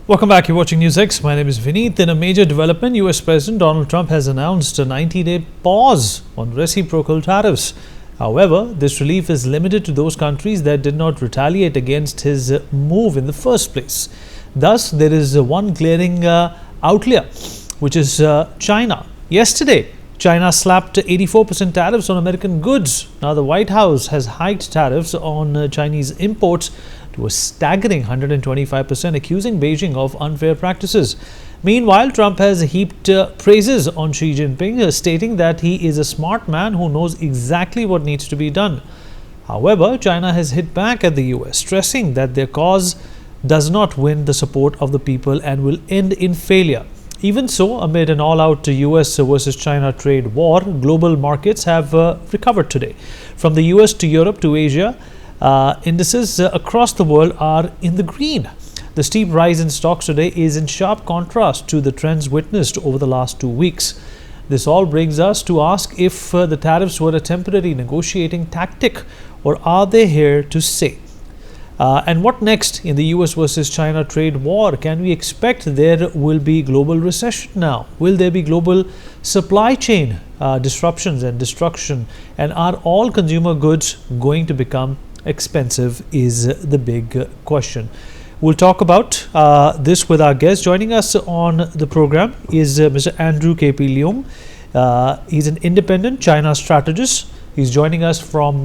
Welcome back. You're watching Newsx. My name is Vineet. In a major development, US President Donald Trump has announced a 90-day pause on reciprocal tariffs. However, this relief is limited to those countries that did not retaliate against his move in the first place. Thus, there is one glaring outlier, which is China. Yesterday, China slapped 84% tariffs on American goods. Now, the White House has hiked tariffs on Chinese imports to a staggering 125%, accusing Beijing of unfair practices. Meanwhile, Trump has heaped praises on Xi Jinping, stating that he is a smart man who knows exactly what needs to be done. However, China has hit back at the US, stressing that their cause does not win the support of the people and will end in failure. Even so, amid an all-out US versus China trade war, global markets have recovered today. From the US to Europe to Asia, indices across the world are in the green. The steep rise in stocks today is in sharp contrast to the trends witnessed over the last 2 weeks. This all brings us to ask if the tariffs were a temporary negotiating tactic, or are they here to stay? And what next in the US versus China trade war? Can we expect there will be global recession now? Will there be global supply chain disruptions and destruction? And are all consumer goods going to become expensive is the big question. We'll talk about this with our guest. Joining us on the program is Mr. Andrew K.P. Leung. He's an independent China strategist. He's joining us from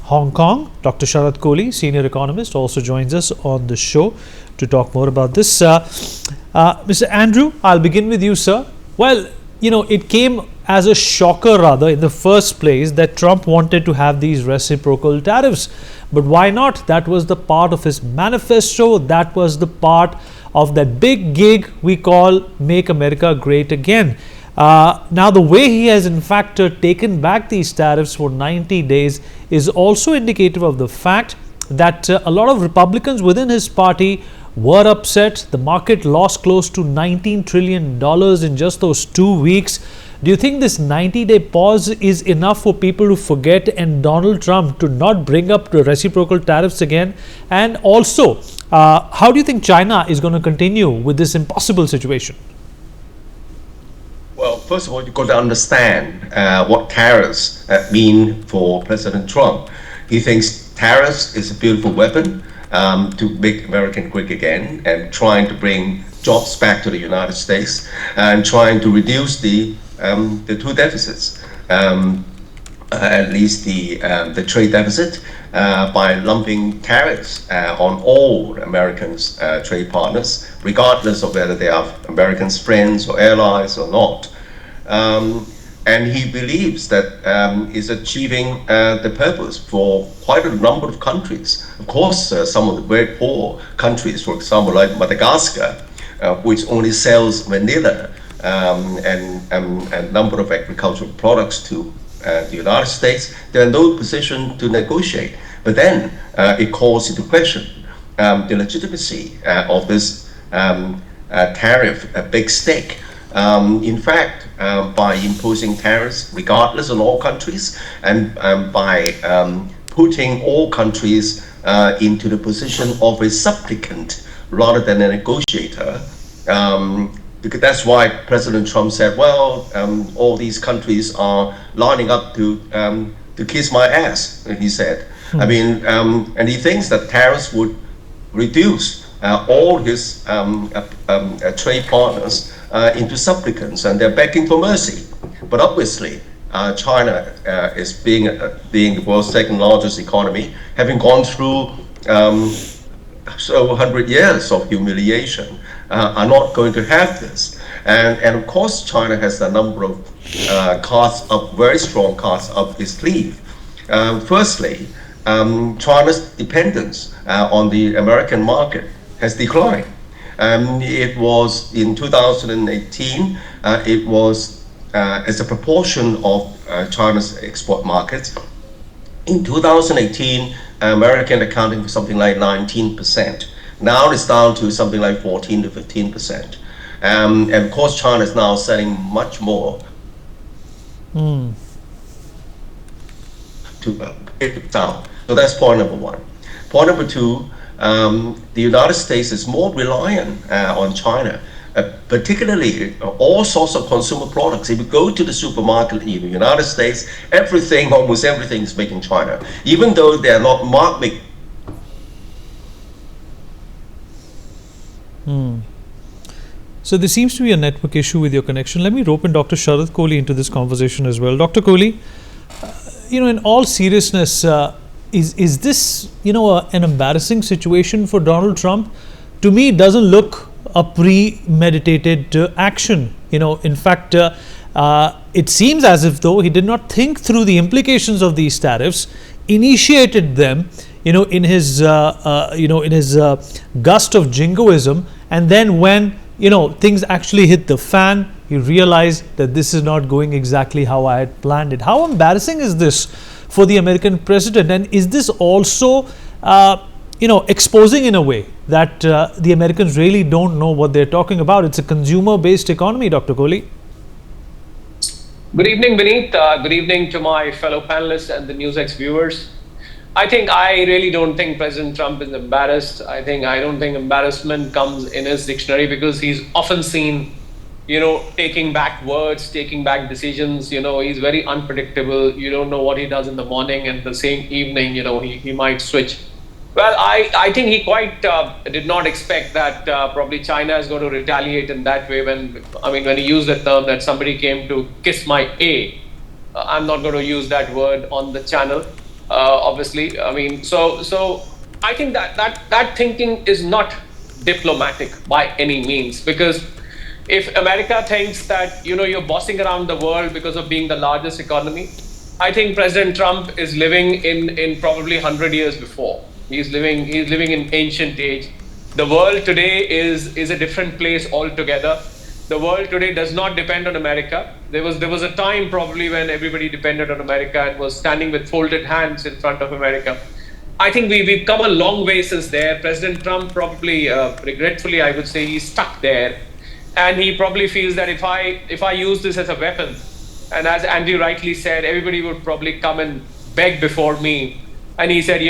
Hong Kong. Dr. Sharat Kohli, senior economist, also joins us on the show to talk more about this. Mr. Andrew, I'll begin with you, sir. Well, it came as a shocker rather in the first place that Trump wanted to have these reciprocal tariffs. But why not? That was the part of his manifesto. That was the part of that big gig we call Make America Great Again. Now, the way he has in fact taken back these tariffs for 90 days is also indicative of the fact that a lot of Republicans within his party were upset. The market lost close to $19 trillion in just those 2 weeks. Do you think this 90-day pause is enough for people to forget and Donald Trump to not bring up the reciprocal tariffs again? And also, how do you think China is going to continue with this impossible situation? Well, first of all, you've got to understand what tariffs mean for President Trump. He thinks tariffs is a beautiful weapon to make America great again, and trying to bring jobs back to the United States, and trying to reduce the two deficits, at least the trade deficit, by lumping tariffs on all Americans' trade partners, regardless of whether they are Americans' friends or allies or not. And he believes that is achieving the purpose for quite a number of countries. Of course, some of the very poor countries, for example, like Madagascar, which only sells vanilla and a number of agricultural products to the United States, they're in no position to negotiate. But then it calls into question the legitimacy of this tariff, a big stake. In fact, by imposing tariffs regardless on all countries, and by putting all countries into the position of a supplicant rather than a negotiator, because that's why President Trump said, well, all these countries are lining up to kiss my ass, he said. I mean, and he thinks that tariffs would reduce all his trade partners into supplicants, and they're begging for mercy. But obviously, China is being the world's second largest economy, having gone through so 100 years of humiliation, are not going to have this. And of course, China has a number of very strong cards up its sleeve. Firstly, China's dependence on the American market has declined. It was in 2018, it was as a proportion of China's export markets. In 2018, American accounting for something like 19%. Now it's down to something like 14 to 15%. And of course, China is now selling much more to it down. So that's point number one. Point number two, the United States is more reliant on China. Particularly all sorts of consumer products. If you go to the supermarket in the United States, almost everything is made in China, even though they are not marked made. So there seems to be a network issue with your connection. Let me rope in Dr. Sharath Kohli into this conversation as well. Dr. Kohli, in all seriousness, is this an embarrassing situation for Donald Trump? To me, it doesn't look a premeditated action. In fact, it seems as if though he did not think through the implications of these tariffs, initiated them, in his gust of jingoism, and then when things actually hit the fan, he realized that this is not going exactly how I had planned it. How embarrassing is this for the American president, and is this also exposing in a way that the Americans really don't know what they're talking about? It's a consumer-based economy, Dr. Kohli. Good evening, Vineet. Good evening to my fellow panelists and the Newsx viewers. I really don't think President Trump is embarrassed. I don't think embarrassment comes in his dictionary, because he's often seen, taking back words, taking back decisions. He's very unpredictable. You don't know what he does in the morning, and the same evening, he might switch. Well, I think he quite did not expect that probably China is going to retaliate in that way when he used the term that somebody came to kiss my A. I'm not going to use that word on the channel, obviously. So I think that thinking is not diplomatic by any means, because if America thinks that, you're bossing around the world because of being the largest economy, I think President Trump is living in probably 100 years before. He's living in ancient age. The world today is a different place altogether. The world today does not depend on America. There was a time probably when everybody depended on America and was standing with folded hands in front of America. I think we've come a long way since there. President Trump probably, regretfully, I would say, he's stuck there, and he probably feels that if I use this as a weapon, and as Andy rightly said, everybody would probably come and beg before me. And he said,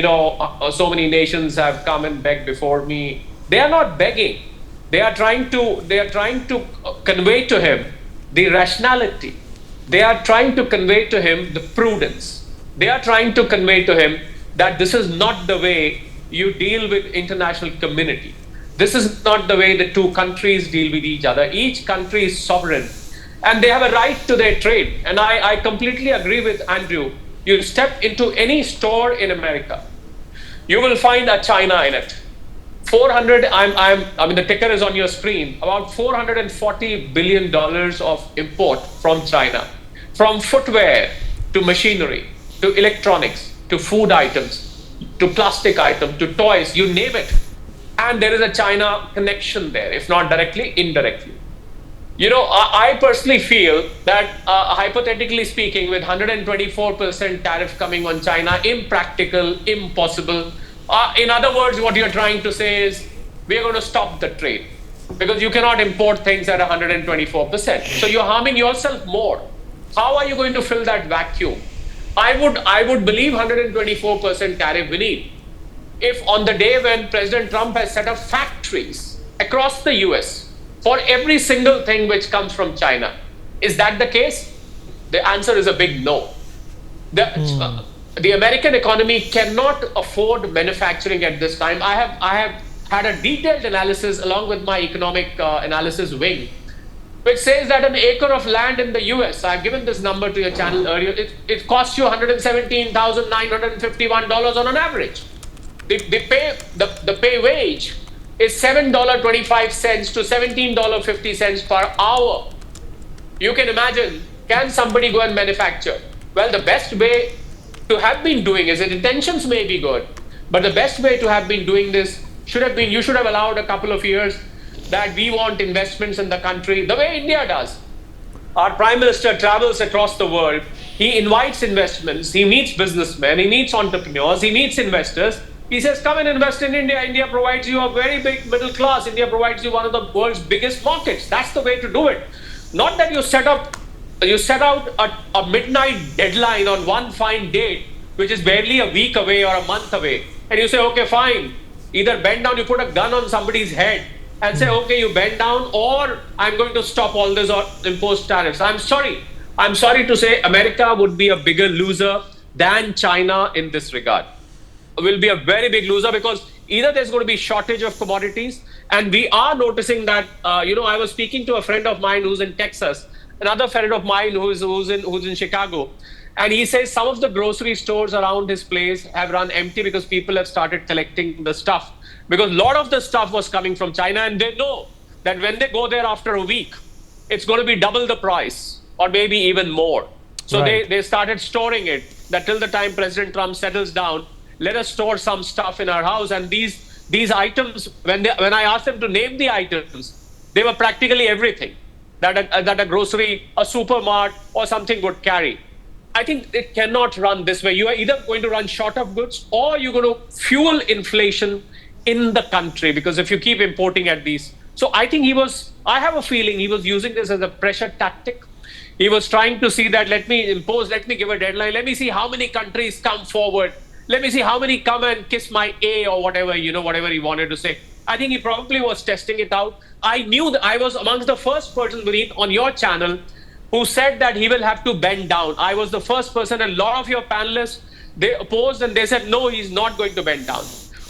so many nations have come and begged before me. They are not begging. They are trying to convey to him the rationality. They are trying to convey to him the prudence. They are trying to convey to him that this is not the way you deal with international community. This is not the way the two countries deal with each other. Each country is sovereign, and they have a right to their trade. And I completely agree with Andrew. You step into any store in America, you will find a China in it. The ticker is on your screen. About $440 billion of import from China, from footwear to machinery to electronics to food items to plastic items to toys, you name it. And there is a China connection there, if not directly, indirectly. I personally feel that, hypothetically speaking, with 124% tariff coming on China, impractical, impossible. In other words, what you're trying to say is, we are going to stop the trade, because you cannot import things at 124%. So you're harming yourself more. How are you going to fill that vacuum? I would believe 124% tariff beneath if on the day when President Trump has set up factories across the US for every single thing which comes from China. Is that the case? The answer is a big no. The American economy cannot afford manufacturing at this time. I have had a detailed analysis along with my economic analysis wing, which says that an acre of land in the US, I've given this number to your channel earlier, it costs you $117,951 on an average. The pay wage is $7.25 to $17.50 per hour. You can imagine, can somebody go and manufacture? Well, the best way to have been doing is, the intentions may be good, but the best way to have been doing this should have been, you should have allowed a couple of years that we want investments in the country the way India does. Our Prime Minister travels across the world. He invites investments. He meets businessmen. He meets entrepreneurs. He meets investors. He says, come and invest in India. India provides you a very big middle class. India provides you one of the world's biggest markets. That's the way to do it. Not that you set out a midnight deadline on one fine date, which is barely a week away or a month away. And you say, okay, fine. Either bend down, you put a gun on somebody's head and say, okay, you bend down, or I'm going to stop all this or impose tariffs. I'm sorry. I'm sorry to say America would be a bigger loser than China in this regard. Will be a very big loser because either there's going to be shortage of commodities, and we are noticing that. I was speaking to a friend of mine who's in Texas, another friend of mine who's in Chicago, and he says some of the grocery stores around his place have run empty because people have started collecting the stuff, because a lot of the stuff was coming from China, and they know that when they go there after a week, it's going to be double the price or maybe even more. So Right. they started storing it, that till the time President Trump settles down, let us store some stuff in our house. And these items, when I asked them to name the items, they were practically everything that a grocery, a supermart, or something would carry. I think it cannot run this way. You are either going to run short of goods, or you're going to fuel inflation in the country, because if you keep importing at these. So I have a feeling he was using this as a pressure tactic. He was trying to see that, let me give a deadline, let me see how many countries come forward, let me see how many come and kiss my A, or whatever, whatever he wanted to say. I think he probably was testing it out. I knew that I was amongst the first person, Vineet, on your channel who said that he will have to bend down. I was the first person, and a lot of your panelists, they opposed and they said, no, he's not going to bend down.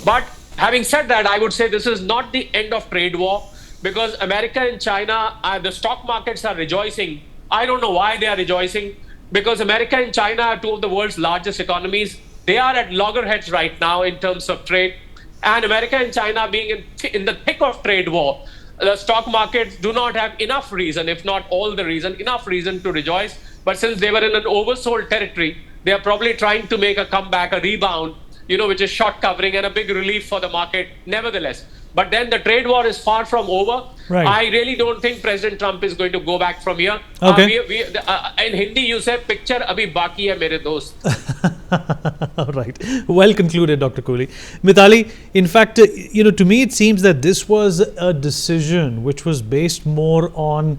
But having said that, I would say this is not the end of trade war, because America and China, the stock markets are rejoicing. I don't know why they are rejoicing, because America and China are two of the world's largest economies. They are at loggerheads right now in terms of trade. And America and China being in the thick of trade war, the stock markets do not have enough reason, if not all the reason, enough reason to rejoice. But since they were in an oversold territory, they are probably trying to make a comeback, a rebound, which is short covering and a big relief for the market, nevertheless. But then the trade war is far from over. Right. I really don't think President Trump is going to go back from here. Okay. In Hindi, you say, picture abhi baki hai mere dost. All right. Well concluded, Dr. Kohli. Mithali, in fact, to me it seems that this was a decision which was based more on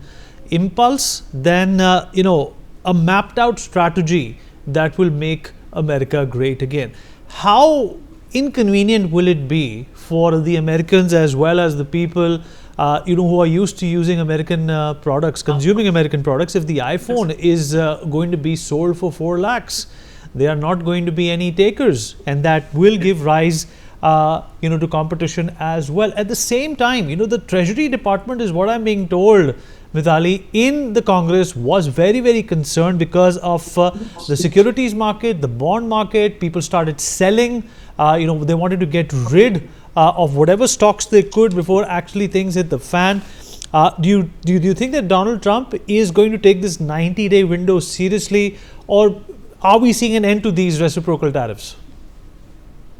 impulse than, a mapped out strategy that will make America great again. How inconvenient will it be for the Americans as well as the people who are used to using American products, consuming American products, if the iPhone is going to be sold for 4 lakhs? There are not going to be any takers, and that will give rise to competition as well. At the same time, the Treasury Department, is what I'm being told, Mithali, in the Congress was very, very concerned because of the securities market, the bond market. People started selling. They wanted to get rid of whatever stocks they could before actually things hit the fan. Do you think that Donald Trump is going to take this 90-day window seriously, or are we seeing an end to these reciprocal tariffs?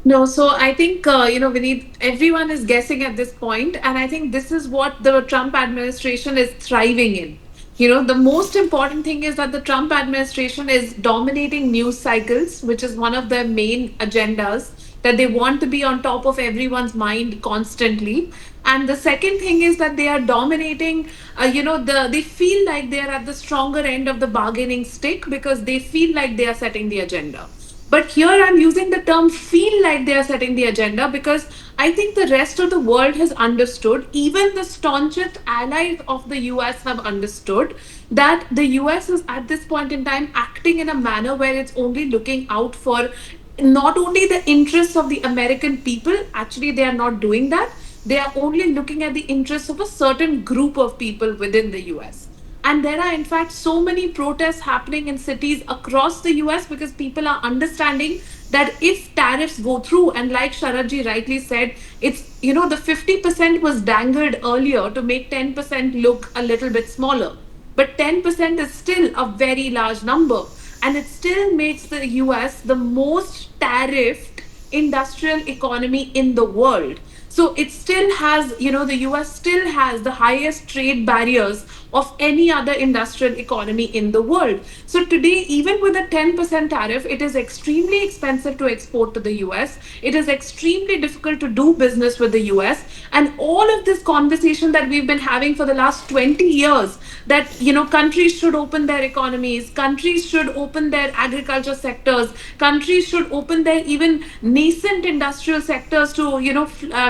No, so I think, Vineet, everyone is guessing at this point, and I think this is what the Trump administration is thriving in. The most important thing is that the Trump administration is dominating news cycles, which is one of their main agendas, that they want to be on top of everyone's mind constantly. And the second thing is that they are dominating, they feel like they are at the stronger end of the bargaining stick, because they feel like they are setting the agenda. But here I'm using the term feel like they are setting the agenda, because I think the rest of the world has understood, even the staunchest allies of the US have understood, that the US is at this point in time acting in a manner where it's only looking out for not only the interests of the American people. Actually, they are not doing that. They are only looking at the interests of a certain group of people within the US. And there are, in fact, so many protests happening in cities across the US, because people are understanding that if tariffs go through, and like Sharadji rightly said, it's, the 50% was dangled earlier to make 10% look a little bit smaller. But 10% is still a very large number. And it still makes the US the most tariffed industrial economy in the world. So So it still has, the US still has the highest trade barriers of any other industrial economy in the world. So today, even with a 10% tariff, it is extremely expensive to export to the US. It is extremely difficult to do business with the US. And all of this conversation that we've been having for the last 20 years, that, countries should open their economies, countries should open their agriculture sectors, countries should open their even nascent industrial sectors to,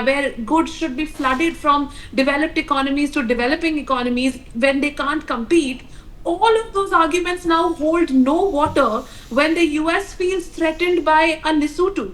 where goods should be flooded from developed economies to developing economies when they can't compete. All of those arguments now hold no water when the US feels threatened by a Lesotho,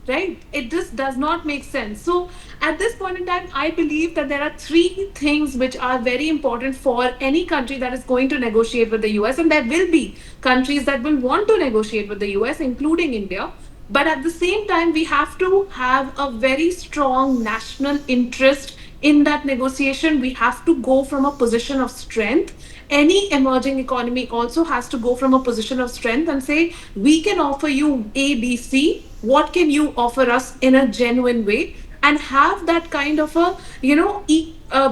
right? It just does not make sense. So at this point in time, I believe that there are three things which are very important for any country that is going to negotiate with the US, and there will be countries that will want to negotiate with the US, including India. But at the same time, we have to have a very strong national interest in that negotiation. We have to go from a position of strength. Any emerging economy also has to go from a position of strength and say, we can offer you A, B, C. What can you offer us in a genuine way? And have that kind of a,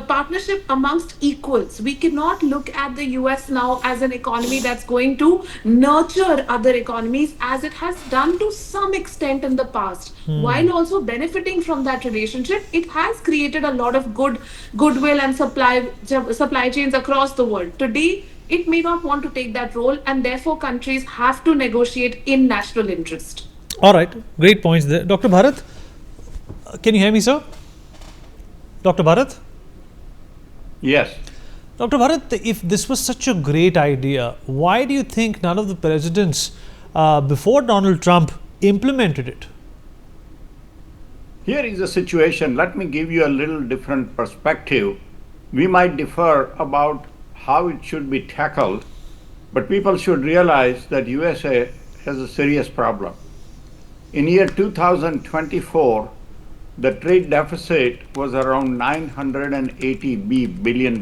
partnership amongst equals. We cannot look at the US now as an economy that's going to nurture other economies as it has done to some extent in the past. While also benefiting from that relationship, it has created a lot of goodwill and supply chains across the world. Today, it may not want to take that role, and therefore countries have to negotiate in national interest. All right, great points there. Dr. Bharat, can you hear me, sir? Dr. Bharat? Yes. Dr. Bharat, if this was such a great idea, why do you think none of the presidents before Donald Trump implemented it? Here is a situation. Let me give you a little different perspective. We might differ about how it should be tackled, but people should realize that USA has a serious problem. In year 2024, the trade deficit was around $980 billion.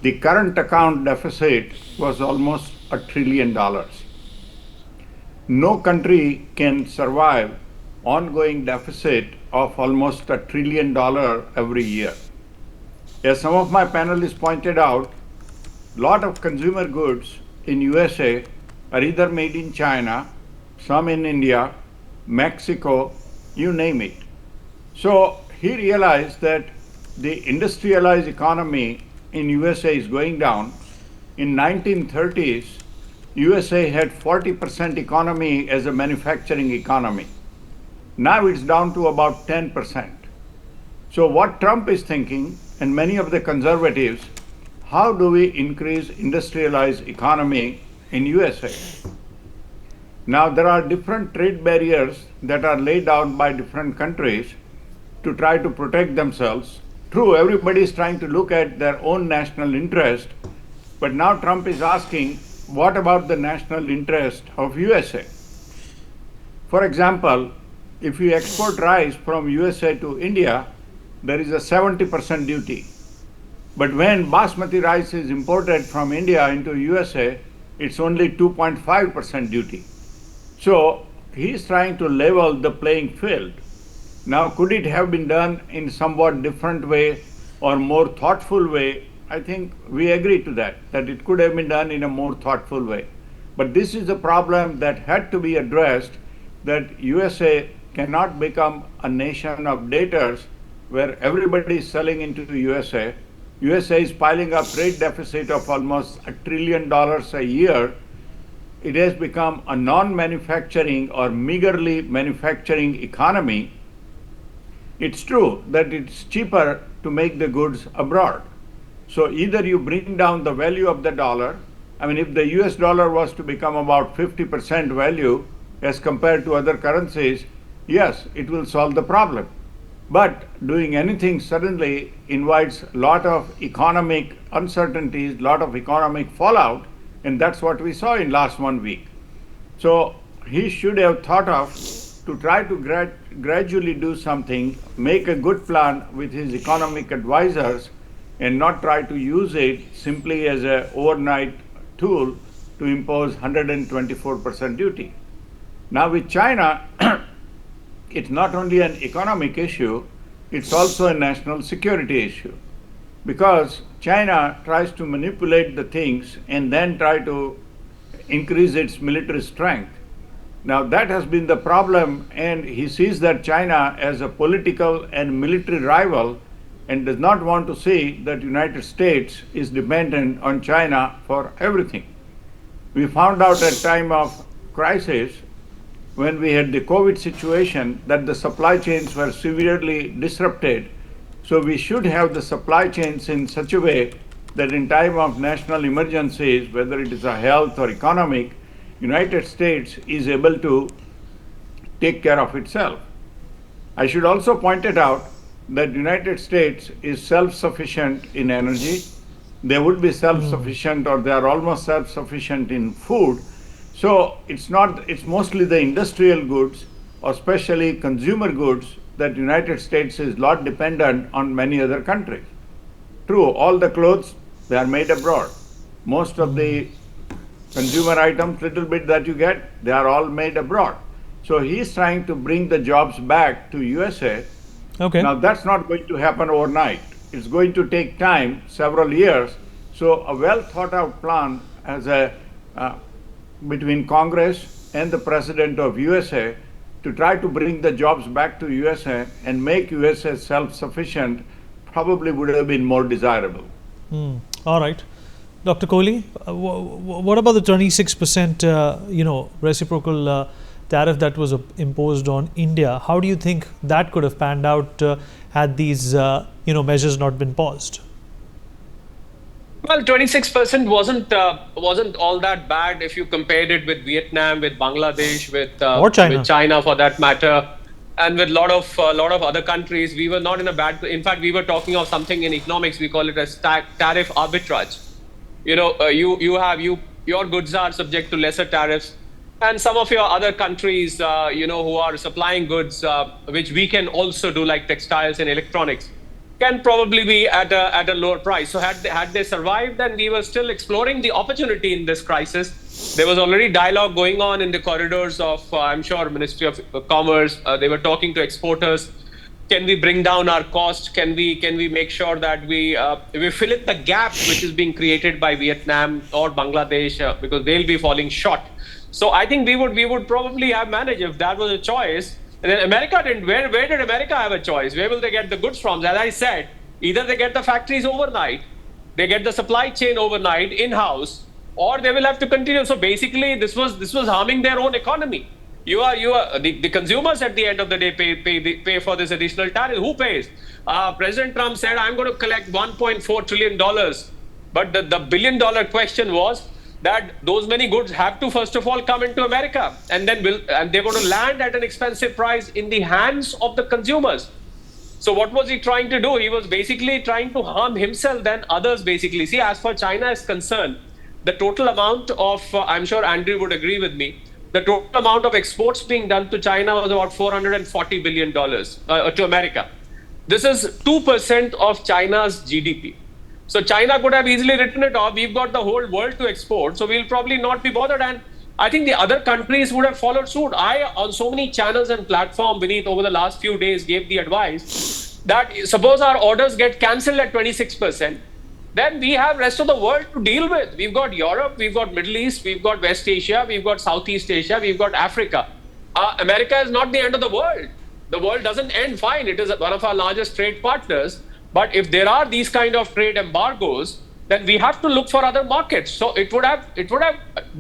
The current account deficit was almost $1 trillion. No country can survive ongoing deficit of almost $1 trillion every year. As some of my panelists pointed out, a lot of consumer goods in USA are either made in China, some in India, Mexico, you name it. So he realized that the industrialized economy in USA is going down. In 1930s, USA had 40% economy as a manufacturing economy. Now it's down to about 10%. So what Trump is thinking, and many of the conservatives, how do we increase industrialized economy in USA? Now there are different trade barriers that are laid down by different countries to try to protect themselves. True, everybody is trying to look at their own national interest, but now Trump is asking, what about the national interest of USA? For example, if you export rice from USA to India, there is a 70% duty. But when basmati rice is imported from India into USA, it's only 2.5% duty. So he's trying to level the playing field. Now, could it have been done in somewhat different way or more thoughtful way? I think we agree to that it could have been done in a more thoughtful way. But this is a problem that had to be addressed, that USA cannot become a nation of debtors where everybody is selling into the USA. USA is piling up trade deficit of almost $1 trillion a year. It has become a non-manufacturing or meagerly manufacturing economy. It's true that it's cheaper to make the goods abroad. So either you bring down the value of the dollar. I mean, if the US dollar was to become about 50% value as compared to other currencies, yes, it will solve the problem. But doing anything suddenly invites a lot of economic uncertainties, a lot of economic fallout, and that's what we saw in last 1 week. So he should have thought of to try to gradually do something, make a good plan with his economic advisors, and not try to use it simply as an overnight tool to impose 124% duty. Now with China, it's not only an economic issue, it's also a national security issue because China tries to manipulate the things and then try to increase its military strength. Now that has been the problem, and he sees that China as a political and military rival and does not want to see that United States is dependent on China for everything. We found out at time of crisis when we had the COVID situation that the supply chains were severely disrupted. So we should have the supply chains in such a way that in time of national emergencies, whether it is a health or economic, United States is able to take care of itself. I should also point it out that United States is self-sufficient in energy. They would be self-sufficient or they are almost self-sufficient in food. So it's mostly the industrial goods, especially consumer goods, that United States is not dependent on many other countries. True, all the clothes, they are made abroad. Most of the consumer items, little bit that you get, they are all made abroad. So he's trying to bring the jobs back to USA. Okay. Now that's not going to happen overnight. It's going to take time, several years. So a well thought out plan between Congress and the President of USA to try to bring the jobs back to USA and make USA self-sufficient probably would have been more desirable. All right. Dr. Kohli, what about the 26% reciprocal tariff that was imposed on India? How do you think that could have panned out had these measures not been paused? Well, 26% wasn't all that bad if you compared it with Vietnam, with Bangladesh, or China. with China for that matter, and with a lot of other countries. We were not in a bad. In fact, we were talking of something in economics. We call it as tariff arbitrage. Your goods are subject to lesser tariffs, and some of your other countries, who are supplying goods, which we can also do, like textiles and electronics, can probably be at a lower price. So had they survived, then we were still exploring the opportunity in this crisis. There was already dialogue going on in the corridors of, I'm sure, Ministry of Commerce. They were talking to exporters. Can we bring down our cost? Can we make sure that we fill in the gap which is being created by Vietnam or Bangladesh, because they'll be falling short. So I think we would probably have managed if that was a choice. And then America didn't. Where did America have a choice? Where will they get the goods from? As I said, either they get the factories overnight, they get the supply chain overnight in-house, or they will have to continue. So basically, this was harming their own economy. The consumers at the end of the day pay for this additional tariff. Who pays? President Trump said, "I'm going to collect $1.4 trillion," but the billion-dollar question was that those many goods have to first of all come into America, and then they're going to land at an expensive price in the hands of the consumers. So what was he trying to do? He was basically trying to harm himself and others. Basically, see, as far as China is concerned, the total amount of I'm sure Andrew would agree with me. The total amount of exports being done to China was about $440 billion to America. This is 2% of China's GDP. So China could have easily written it off. We've got the whole world to export, so we'll probably not be bothered. And I think the other countries would have followed suit. I, on so many channels and platforms, Vineet, over the last few days, gave the advice that suppose our orders get cancelled at 26%, then we have rest of the world to deal with. We've got Europe, we've got Middle East, we've got West Asia, we've got Southeast Asia, we've got Africa. America is not the end of the world. The world doesn't end fine. It is one of our largest trade partners. But if there are these kind of trade embargoes, then we have to look for other markets. So it would have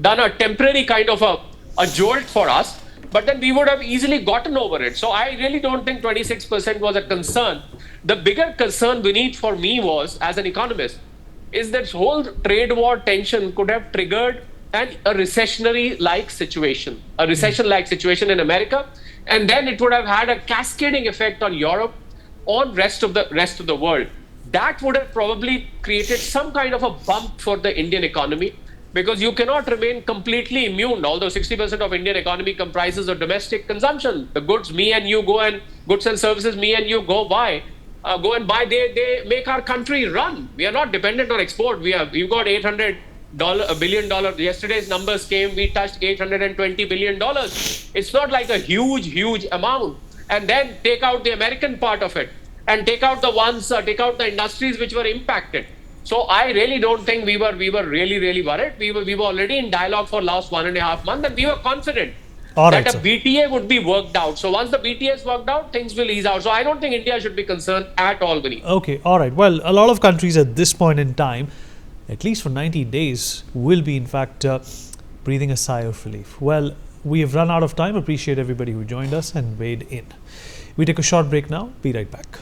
done a temporary kind of a jolt for us, but then we would have easily gotten over it. So I really don't think 26% was a concern. The bigger concern, Vineet, for me was, as an economist, is that whole trade war tension could have triggered a recessionary-like situation, in America, and then it would have had a cascading effect on Europe, on rest of the world. That would have probably created some kind of a bump for the Indian economy, because you cannot remain completely immune. Although 60% of Indian economy comprises of domestic consumption, the goods me and you go and goods and services me and you go and buy, they make our country run. We are not dependent on export. We've got $800 billion. Yesterday's numbers came, we touched $820 billion. It's not like a huge amount. And then take out the American part of it. and take out the industries which were impacted. So I really don't think we were really worried. We were already in dialogue for last 1.5 months, and we were confident All right, that a sir. BTA would be worked out. So once the BTA is worked out, things will ease out. So I don't think India should be concerned at all, Vinny. Okay, all right. Well, a lot of countries at this point in time, at least for 90 days, will be in fact breathing a sigh of relief. Well, we have run out of time. Appreciate everybody who joined us and weighed in. We take a short break now. Be right back.